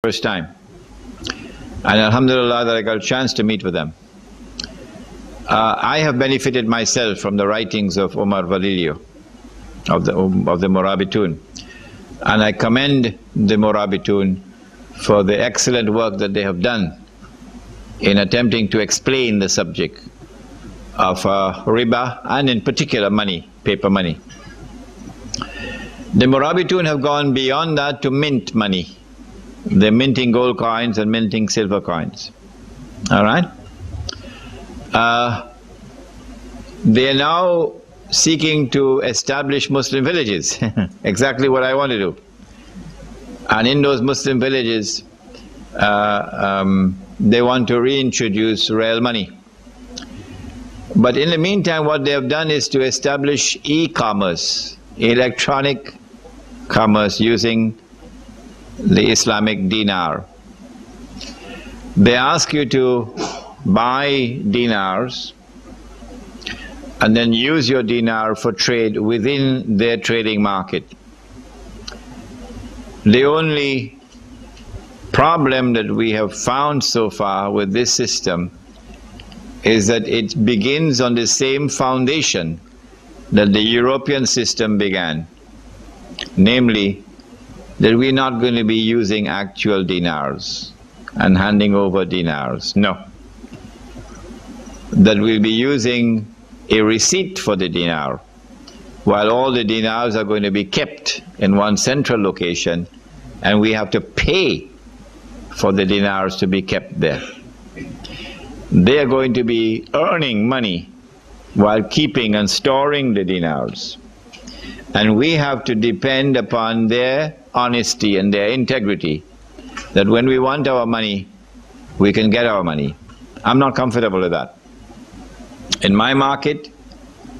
first time. And alhamdulillah that I got a chance to meet with them. I have benefited myself from the writings of Omar Valilio, of the Murabitun. And I commend the Murabitun for the excellent work that they have done in attempting to explain the subject of riba, and in particular money, paper money. The Murabitun have gone beyond that to mint money. They're minting gold coins and minting silver coins. Alright? They are now seeking to establish Muslim villages. Exactly what I want to do. And in those Muslim villages, they want to reintroduce real money. But in the meantime, what they have done is to establish e-commerce, electronic commerce using the Islamic dinar. They ask you to buy dinars and then use your dinar for trade within their trading market. The only problem that we have found so far with this system is that it begins on the same foundation that the European system began, namely that we're not going to be using actual dinars and handing over dinars. No. That we'll be using a receipt for the dinar, while all the dinars are going to be kept in one central location, and we have to pay for the dinars to be kept there. They are going to be earning money while keeping and storing the dinars. And we have to depend upon their honesty and their integrity, that when we want our money, we can get our money. I'm not comfortable with that. In my market,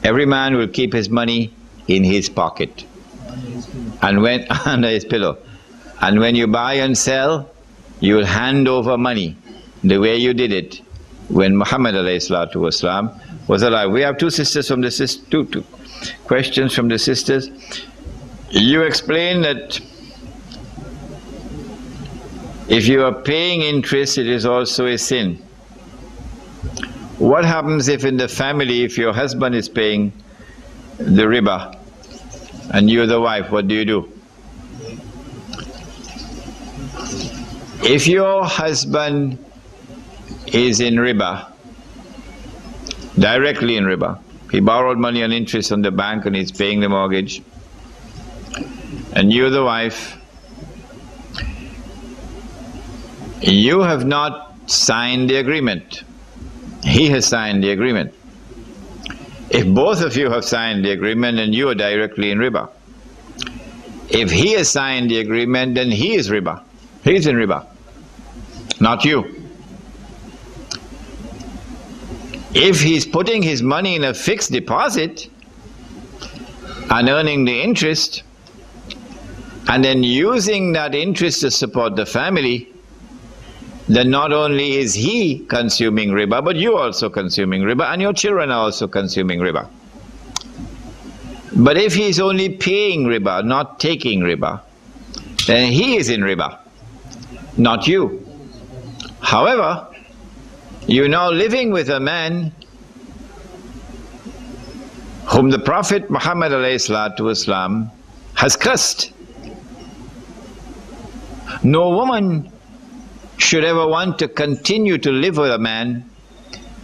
every man will keep his money in his pocket, and when under his pillow. And when you buy and sell, you will hand over money the way you did it when Muhammad ﷺ was alive. We have two sisters from the two questions from the sisters. You explain that if you are paying interest, it is also a sin. What happens if in the family, if your husband is paying the riba and you're the wife, what do you do? If your husband is in riba, directly in riba, he borrowed money on interest on the bank and he's paying the mortgage, and you're the wife, you have not signed the agreement. He has signed the agreement. If both of you have signed the agreement, then you are directly in riba. If he has signed the agreement, then he is riba. He is in riba, not you. If he's putting his money in a fixed deposit and earning the interest, and then using that interest to support the family, then not only is he consuming riba, but you're also consuming riba, and your children are also consuming riba. But if he's only paying riba, not taking riba, then he is in riba, not you. However, you're now living with a man whom the Prophet Muhammad ﷺ has cursed. No woman should ever want to continue to live with a man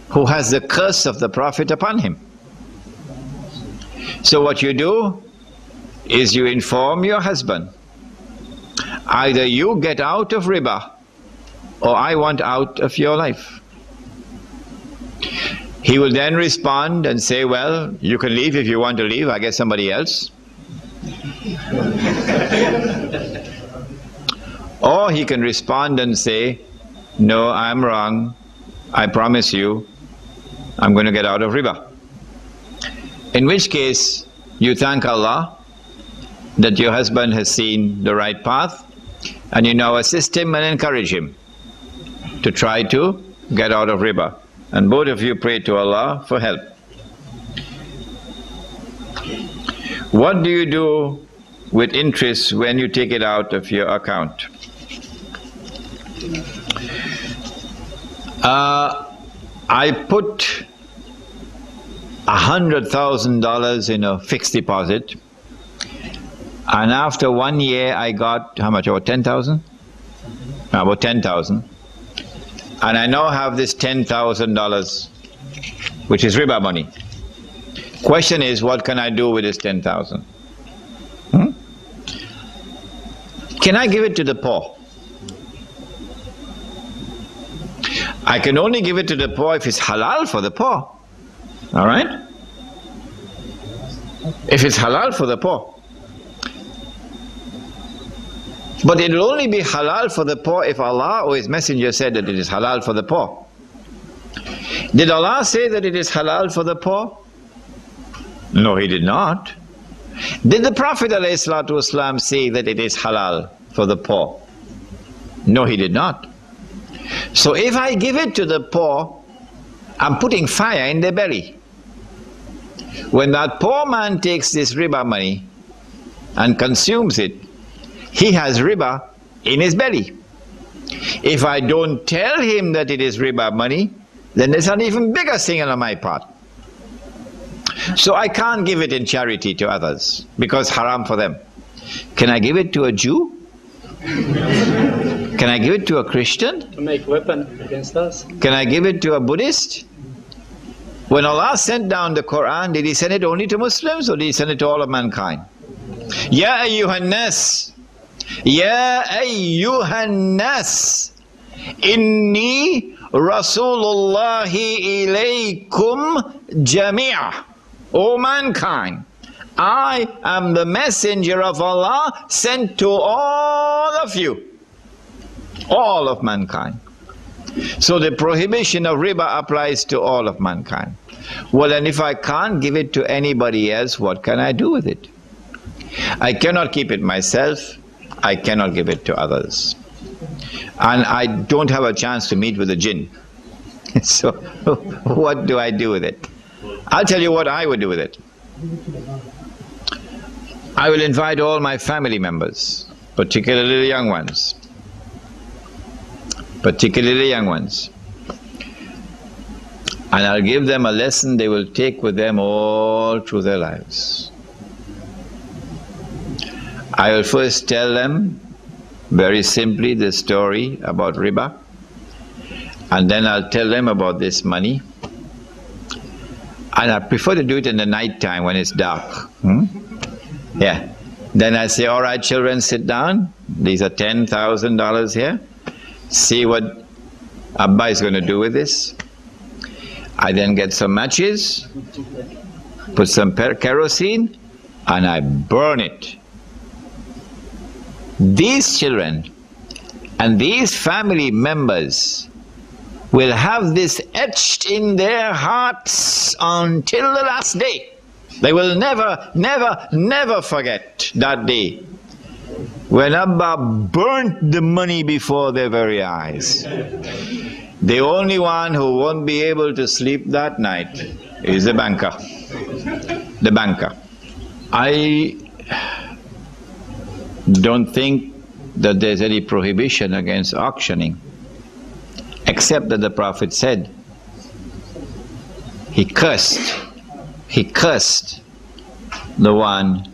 who has the curse of the Prophet upon him. So what you do is you inform your husband, either you get out of riba or I want out of your life. He will then respond and say, well, you can leave if you want to leave, I get somebody else. Or he can respond and say, no, I'm wrong, I promise you, I'm going to get out of riba. In which case, you thank Allah that your husband has seen the right path, and you now assist him and encourage him to try to get out of riba. And both of you pray to Allah for help. What do you do with interest when you take it out of your account? I put $100,000 in a fixed deposit, and after 1 year I got how much? About 10,000? About 10,000. And I now have this $10,000, which is riba money. Question is, what can I do with this 10,000? Can I give it to the poor? I can only give it to the poor if it's halal for the poor. All right? If it's halal for the poor. But it will only be halal for the poor if Allah or His Messenger said that it is halal for the poor. Did Allah say that it is halal for the poor? No, He did not. Did the Prophet ﷺ say that it is halal for the poor? No, he did not. So if I give it to the poor, I'm putting fire in their belly. When that poor man takes this riba money and consumes it, he has riba in his belly. If I don't tell him that it is riba money, then there's an even bigger sin on my part. So I can't give it in charity to others because haram for them. Can I give it to a Jew? Can I give it to a Christian? To make weapon against us. Can I give it to a Buddhist? When Allah sent down the Quran, did He send it only to Muslims or did He send it to all of mankind? Ya ayyuhan nas, Ya ayyuhan nas, inni Rasulullahi ilaykum jami'a. O mankind, I am the messenger of Allah sent to all of you, all of mankind. So the prohibition of riba applies to all of mankind. Well, and if I can't give it to anybody else, what can I do with it? I cannot keep it myself. I cannot give it to others. And I don't have a chance to meet with the jinn. So what do I do with it? I'll tell you what I would do with it. I will invite all my family members, particularly the young ones. Particularly the young ones. And I'll give them a lesson they will take with them all through their lives. I will first tell them very simply the story about riba, and then I'll tell them about this money. And I prefer to do it in the night time when it's dark. Yeah. Then I say, all right, children, sit down. These are $10,000 here. See what Abba is going to do with this. I then get some matches, put some kerosene, and I burn it. These children and these family members will have this etched in their hearts until the last day. They will never, never, never forget that day when Abba burnt the money before their very eyes. The only one who won't be able to sleep that night is the banker. The banker. I don't think that there's any prohibition against auctioning, except that the Prophet said he cursed the one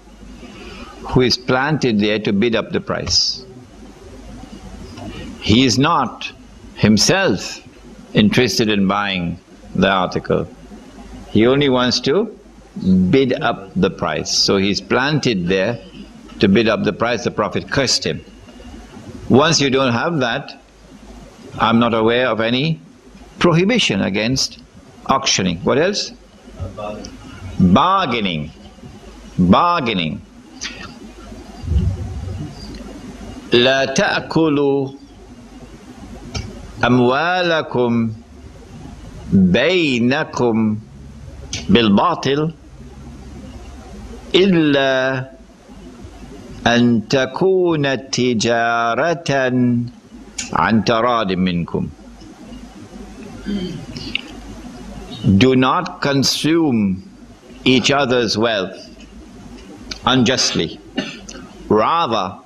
who is planted there to bid up the price. He is not himself interested in buying the article. He only wants to bid up the price. So he's planted there to bid up the price. The Prophet cursed him. Once you don't have that, I'm not aware of any prohibition against auctioning. What else? Bargaining. Bargaining. لا تأكلوا أموالكم بينكم بالباطل إلا أن تكون تجارة عن تراض منكم. Do not consume each other's wealth unjustly. Rather,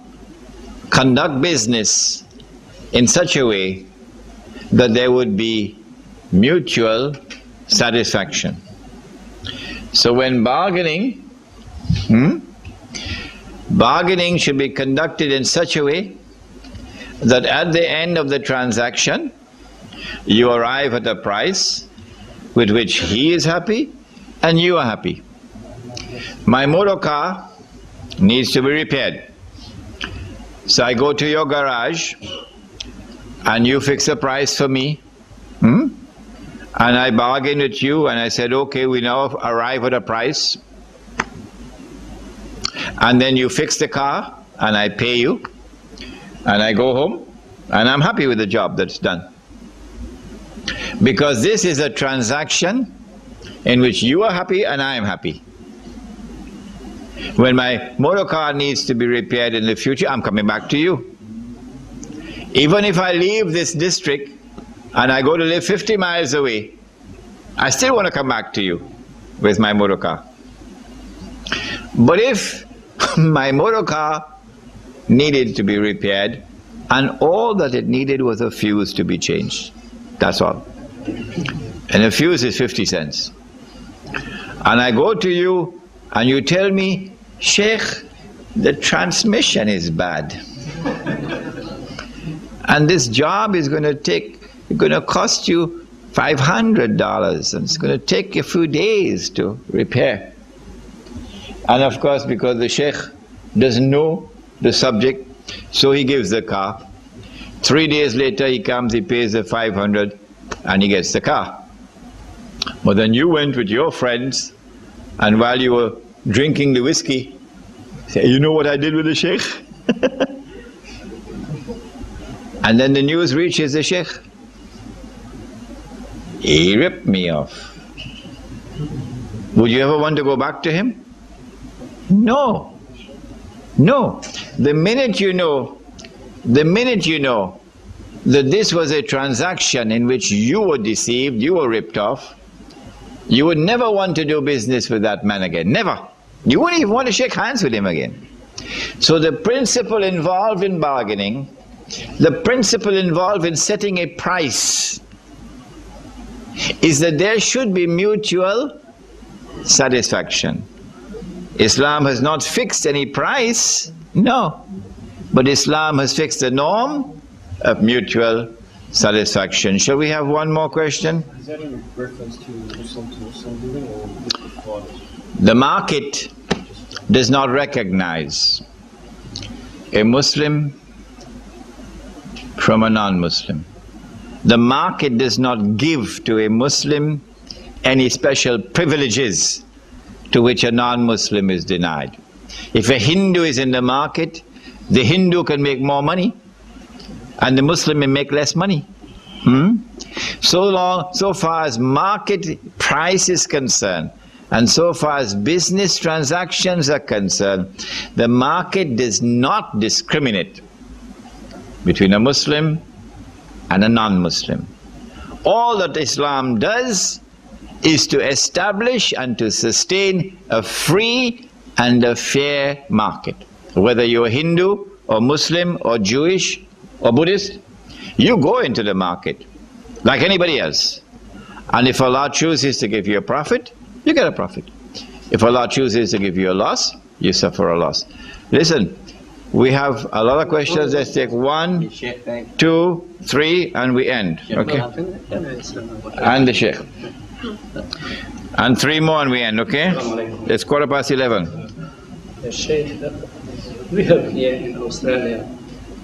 conduct business in such a way that there would be mutual satisfaction. So when bargaining, bargaining should be conducted in such a way that at the end of the transaction, you arrive at a price with which he is happy and you are happy. My motor car needs to be repaired. So I go to your garage and you fix a price for me. And I bargain with you and I said, okay, we now arrive at a price. And then you fix the car and I pay you. And I go home and I'm happy with the job that's done. Because this is a transaction in which you are happy and I am happy. When my motor car needs to be repaired in the future, I'm coming back to you. Even if I leave this district and I go to live 50 miles away, I still want to come back to you with my motor car. But if my motor car needed to be repaired and all that it needed was a fuse to be changed, that's all. And a fuse is 50 cents. And I go to you and you tell me, Sheikh, the transmission is bad. And this job is going to cost you $500 and it's going to take a few days to repair. And of course, because the Sheikh doesn't know the subject, so he gives the car. 3 days later he comes, he pays the 500 and he gets the car. But then you went with your friends and while you were drinking the whiskey, say, you know what I did with the Sheikh? And then the news reaches the Sheikh. He ripped me off. Would you ever want to go back to him? No. No. The minute you know that this was a transaction in which you were deceived, you were ripped off, you would never want to do business with that man again. Never. You wouldn't even want to shake hands with him again. So the principle involved in bargaining, the principle involved in setting a price, is that there should be mutual satisfaction. Islam has not fixed any price, no. But Islam has fixed a norm of mutual satisfaction. Shall we have one more question? Is that in reference to Muslim dealing or different parties? The market does not recognize a Muslim from a non-Muslim. The market does not give to a Muslim any special privileges to which a non-Muslim is denied. If a Hindu is in the market, the Hindu can make more money and the Muslim may make less money. So far as market price is concerned, and so far as business transactions are concerned, the market does not discriminate between a Muslim and a non-Muslim. All that Islam does is to establish and to sustain a free and a fair market. Whether you're Hindu or Muslim or Jewish or Buddhist, you go into the market like anybody else. And if Allah chooses to give you a profit, you get a profit. If Allah chooses to give you a loss, you suffer a loss. Listen, we have a lot of questions. Let's take 1, 2, 3 and we end. Okay? And the Sheikh. And 3 more and we end, okay? It's 11:15. Sheikh, we have here in Australia,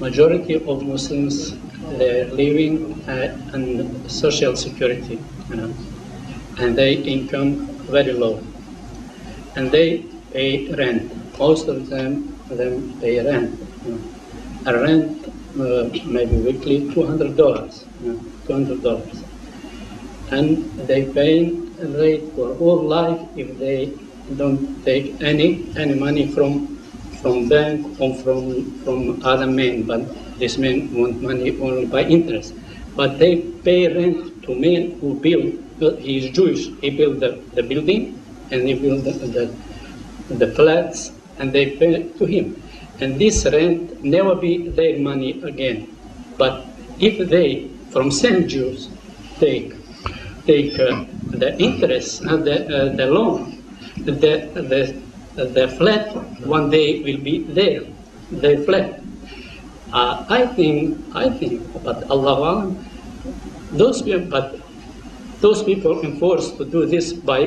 majority of Muslims living on social security, and their income very low, and they pay rent. Most of them pay rent. A rent maybe weekly $200, $200, and they pay rate for all life if they don't take any money from bank or from other men, but this man want money only by interest. But they pay rent to men who build. He is Jewish. He built the building and he built the flats, and they pay to him. And this rent never be their money again. But if they, from same Jews, take the interest and the loan, the flat one day will be there, the flat. I think, but Allah, those people enforced to do this by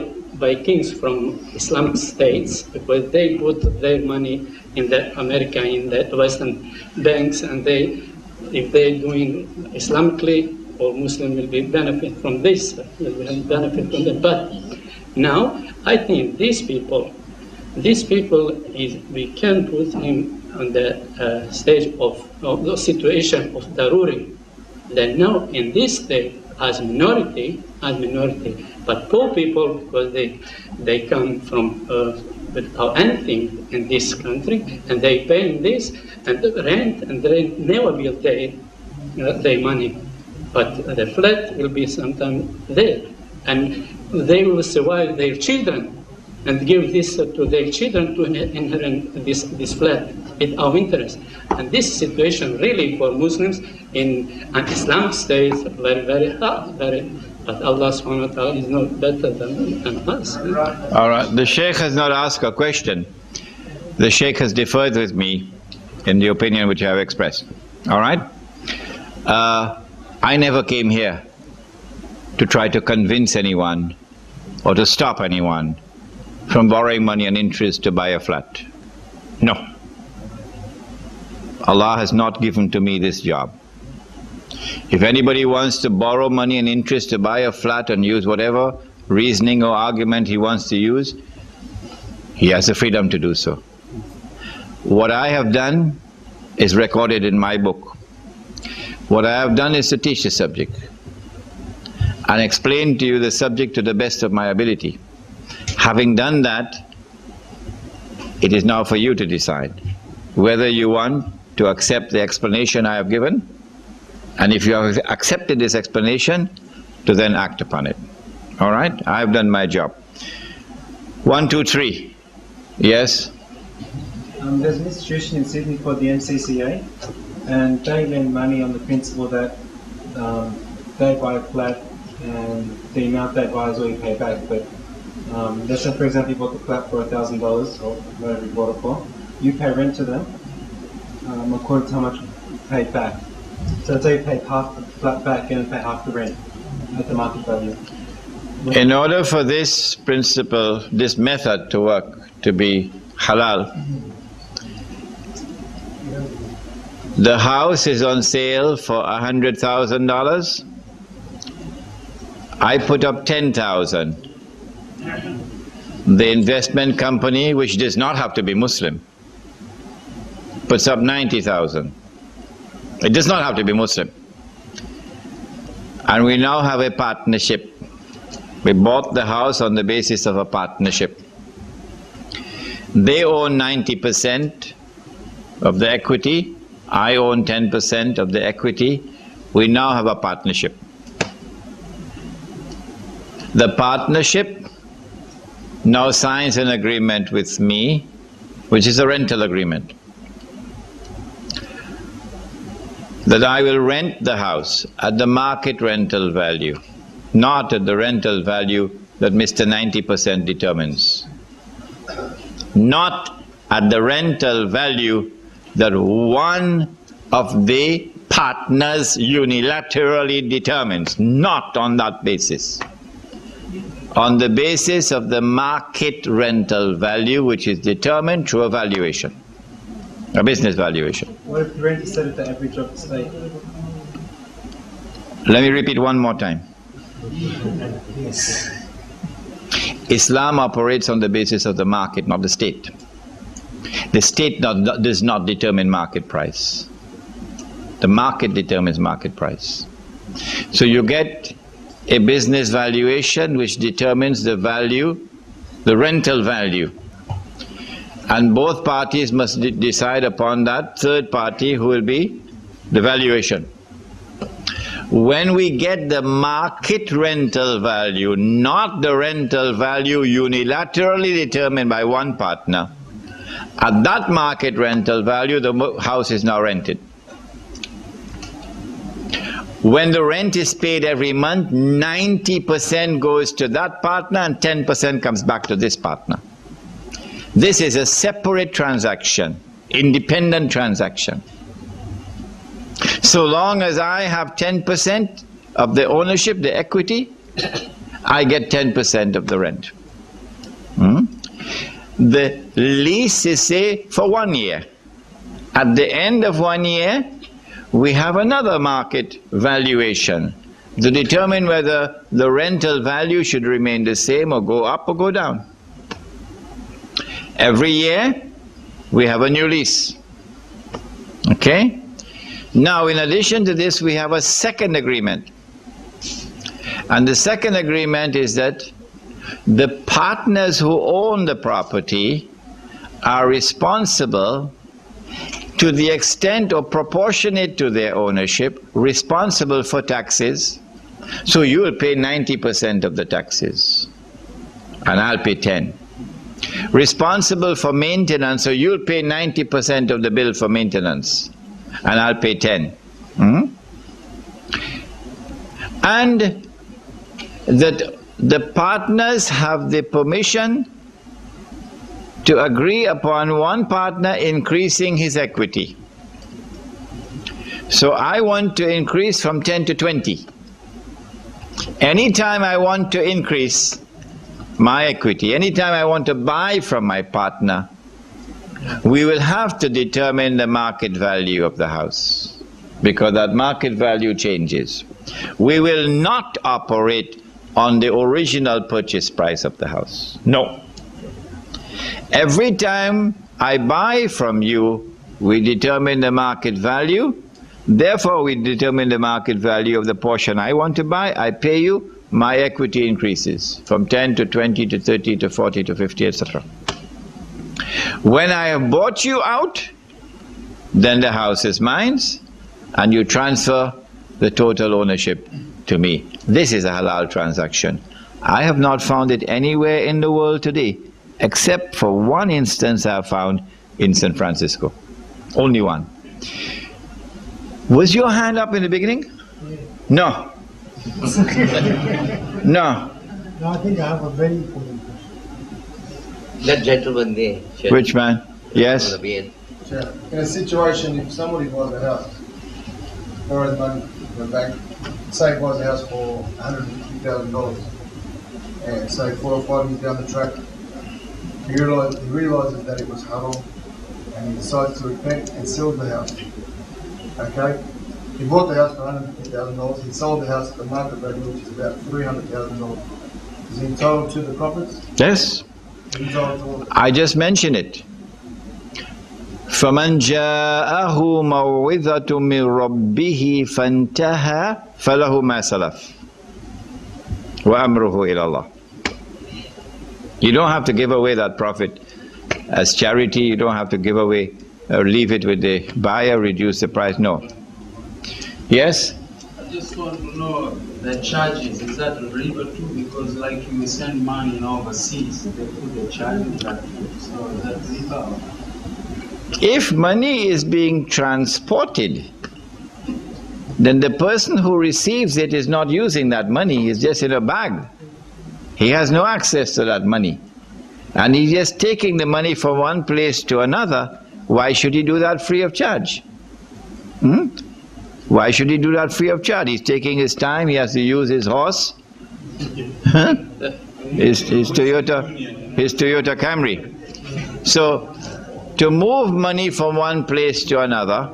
kings from Islamic states, because they put their money in the America, in the Western banks, and if they're doing Islamically, or Muslim will be benefit from this, will benefit from that. But now I think these people we can put him on the stage of the situation of daruri. Then now in this state as minority, but poor people, because they come from without anything in this country, and they pay this and the rent, and they never will pay their money. But the flat will be sometime there, and they will survive their children and give this to their children to inherit this flat in our interest. And this situation really for Muslims in an Islamic state very, very hard, but Allah subhanahu wa ta'ala is not better than us. All right, the Sheikh has not asked a question. The Sheikh has differed with me in the opinion which I have expressed. All right? I never came here to try to convince anyone or to stop anyone from borrowing money and interest to buy a flat. No. Allah has not given to me this job. If anybody wants to borrow money and interest to buy a flat and use whatever reasoning or argument he wants to use, he has the freedom to do so. What I have done is recorded in my book. What I have done is to teach the subject and explain to you the subject to the best of my ability. Having done that, it is now for you to decide whether you want to accept the explanation I have given, and if you have accepted this explanation, to then act upon it. All right? I have done my job. 1, 2, 3. Yes? There's an institution in Sydney called the MCCA, and they lend money on the principle that they buy a flat and the amount they buy is all you pay back. But let's say, for example, you bought the flat for $1,000 or whatever you bought it for. You pay rent to them according to how much you pay back. So let's say you pay half the flat back and pay half the rent at the market value. In order for this principle, this method to work, to be halal, the house is on sale for $100,000. I put up 10,000. The investment company, which does not have to be Muslim, puts up 90,000. It does not have to be Muslim. And we now have a partnership. We bought the house on the basis of a partnership. They own 90% of the equity. I own 10% of the equity. We now have a partnership. The partnership now signs an agreement with me, which is a rental agreement, that I will rent the house at the market rental value, not at the rental value that Mr. 90% determines. Not at the rental value that one of the partners unilaterally determines. Not on that basis. On the basis of the market rental value, which is determined through a valuation, a business valuation. What if the rent is set at the average of the state? Let me repeat one more time. Islam operates on the basis of the market, not the state. The state does not determine market price. The market determines market price. So you get a business valuation which determines the value, the rental value. And both parties must decide upon that third party who will be the valuation. When we get the market rental value, not the rental value unilaterally determined by one partner, at that market rental value, the house is now rented. When the rent is paid every month, 90% goes to that partner and 10% comes back to this partner. This is a separate transaction, independent transaction. So long as I have 10% of the ownership, the equity, I get 10% of the rent. The lease is, say, for 1 year. At the end of 1 year, we have another market valuation to determine whether the rental value should remain the same or go up or go down. Every year, we have a new lease. Okay? Now, in addition to this, we have a second agreement. And the second agreement is that the partners who own the property are responsible to the extent or proportionate to their ownership, responsible for taxes. So you will pay 90% of the taxes, and I'll pay 10. Responsible for maintenance, so you'll pay 90% of the bill for maintenance, and I'll pay 10. And that the partners have the permission to agree upon one partner increasing his equity. So I want to increase from 10 to 20. Anytime I want to increase my equity, anytime I want to buy from my partner, we will have to determine the market value of the house, because that market value changes. We will not operate on the original purchase price of the house. No. Every time I buy from you, we determine the market value. Therefore, we determine the market value of the portion I want to buy. I pay you, my equity increases from 10 to 20 to 30 to 40 to 50, etc. When I have bought you out, then the house is mine, and you transfer the total ownership to me. This is a halal transaction. I have not found it anywhere in the world today, except for one instance I have found in San Francisco. Only one. Was your hand up in the beginning? No. No. No, I think I have a very important question. That gentleman there. Sure. Which man? Yes. On the beard. Sure. In a situation, if somebody buys a house, borrows money from the bank, say buys a house for $150,000, and say 4 or 5 years down the track, he realises that it was haram, and he decides to repent and sells the house. Okay? He bought the house for $150,000, he sold the house at the market value, which is about $300,000. Is he entitled to the profits? Yes. Is he entitled to all the I just mentioned it. فَمَنْ جَاءَهُ مَوْعِظَةٌ مِّن رَبِّهِ فَانْتَهَى فَلَهُ مَا سَلَفَ وَأَمْرُهُ إِلَى اللَّهِ. You don't have to give away that profit as charity. You don't have to give away or leave it with the buyer, reduce the price. No. Yes? I just want to know the charges. Is that Riba too? Because like you send money overseas, they put the charge in that too. So is that Riba? If money is being transported, then the person who receives it is not using that money. It's just in a bag. He has no access to that money. And he's just taking the money from one place to another. Why should he do that free of charge? Why should he do that free of charge? He's taking his time, he has to use his horse, his Toyota Camry. So, to move money from one place to another,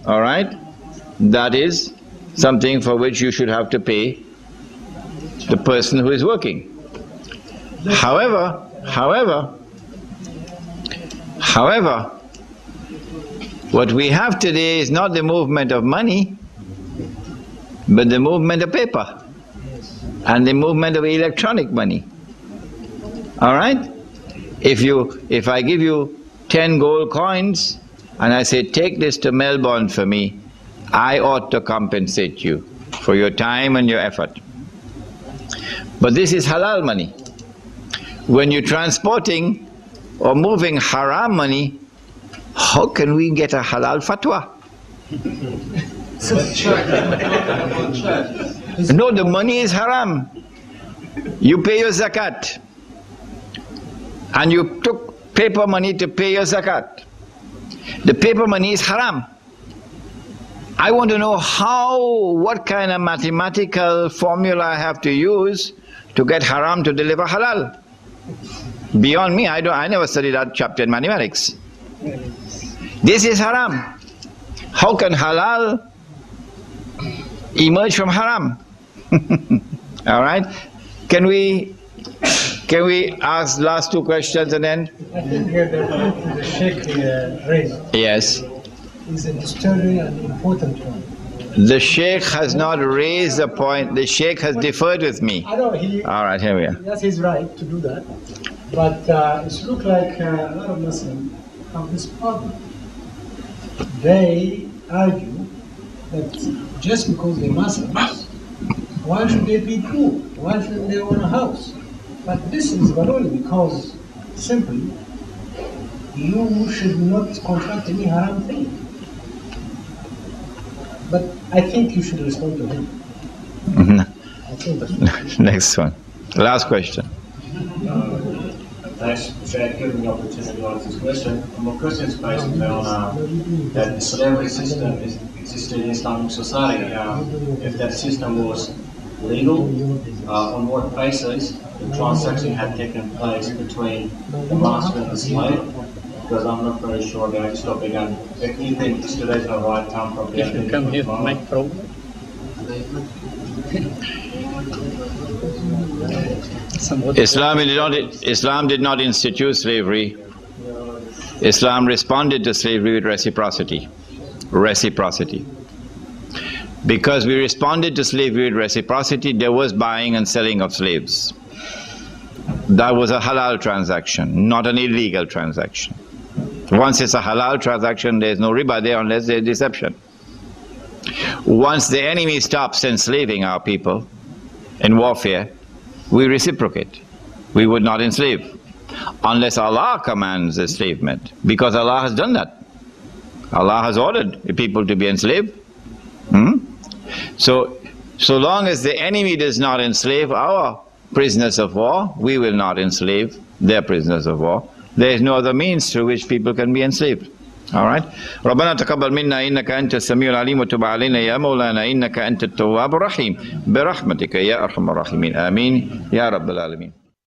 all right, that is something for which you should have to pay the person who is working. However, what we have today is not the movement of money, but the movement of paper and the movement of electronic money. All right? If I give you 10 gold coins and I say, take this to Melbourne for me, I ought to compensate you for your time and your effort. But this is halal money. When you're transporting or moving haram money, how can we get a halal fatwa? No, the money is haram. You pay your zakat. And you took paper money to pay your zakat. The paper money is haram. I want to know what kind of mathematical formula I have to use to get haram to deliver halal. Beyond me, I never studied that chapter in mathematics. This is haram. How can halal emerge from haram? All right? Can we ask last two questions and then? I think the Sheikh raised Yes. is a disturbing and important one. The Sheikh has not raised the point. The Sheikh has differed with me. I know All right, here we are. that's his right to do that, but it looks like a lot of Muslims have this problem. They argue that just because they're Muslims, why should they be poor? Why shouldn't they own a house? But this is but only because simply you should not contract any haram thing. But I think you should respond to him. I think that's Next one. Last question. Thanks, Sheikh, for giving me the opportunity to answer this question. My question is basically on that the slavery system existed in Islamic society. If that system was legal, on what basis the transaction had taken place between the master and the slave? Because I'm not very sure about this topic, and if you think today's the right time for If you come here to make problem. Islam did not institute slavery. Islam responded to slavery with reciprocity. Reciprocity. Because we responded to slavery with reciprocity, there was buying and selling of slaves. That was a halal transaction, not an illegal transaction. Once it's a halal transaction, there's no riba there unless there's deception. Once the enemy stops enslaving our people in warfare, we reciprocate. We would not enslave unless Allah commands enslavement, because Allah has done that. Allah has ordered the people to be enslaved. So long as the enemy does not enslave our prisoners of war, we will not enslave their prisoners of war. There is no other means through which people can be enslaved. All right? ربنا تقبل منا إنك أنت السميع العليم وتب علينا يا مولانا إنك أنت التواب الرحيم برحمتك يا أرحم الراحمين آمين يا رب العالمين.